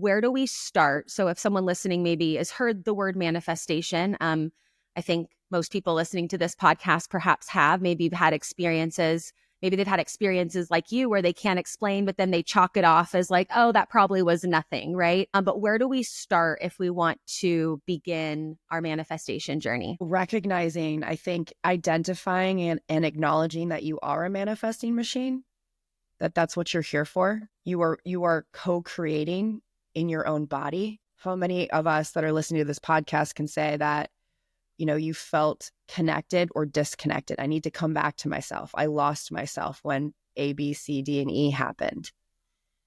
where do we start? So if someone listening maybe has heard the word manifestation, I think most people listening to this podcast perhaps have, maybe they've had experiences like you where they can't explain, but then they chalk it off as like, oh, that probably was nothing, right? But where do we start if we want to begin our manifestation journey? Recognizing, I think, identifying and acknowledging that you are a manifesting machine, that's what you're here for. You are co-creating in your own body. How many of us that are listening to this podcast can say that, you felt connected or disconnected? I need to come back to myself. I lost myself when A, B, C, D, and E happened.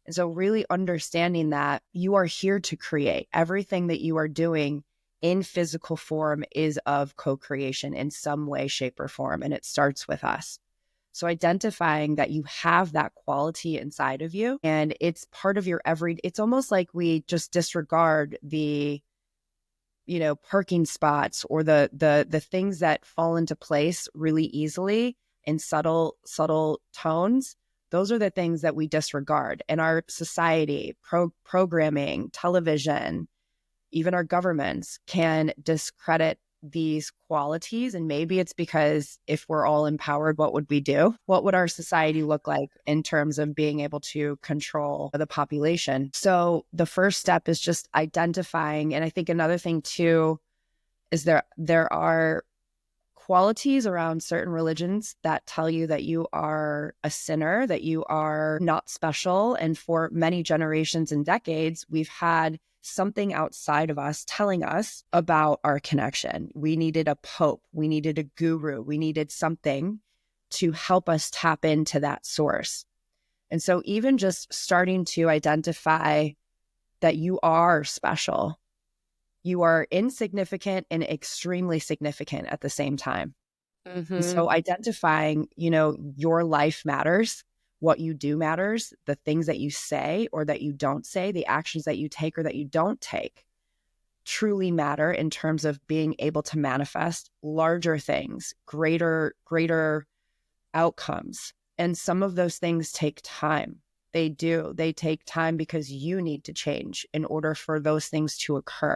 And so really understanding that you are here to create. Everything that you are doing in physical form is of co-creation in some way, shape, or form. And it starts with us. So identifying that you have that quality inside of you, and it's part of your it's almost like we just disregard the parking spots or the things that fall into place really easily in subtle tones. Those are the things that we disregard. And our society, programming, television, even our governments can discredit these qualities. And maybe it's because if we're all empowered, what would we do? What would our society look like in terms of being able to control the population? So the first step is just identifying. And I think another thing too is there are qualities around certain religions that tell you that you are a sinner, that you are not special. And for many generations and decades, we've had something outside of us telling us about our connection. We needed a pope, we needed a guru, we needed something to help us tap into that source. And so even just starting to identify that you are special, you are insignificant and extremely significant at the same time. Mm-hmm. And so identifying, your life matters. What you do matters. The things that you say or that you don't say, the actions that you take or that you don't take truly matter in terms of being able to manifest larger things, greater outcomes. And some of those things take time. They do. They take time because you need to change in order for those things to occur.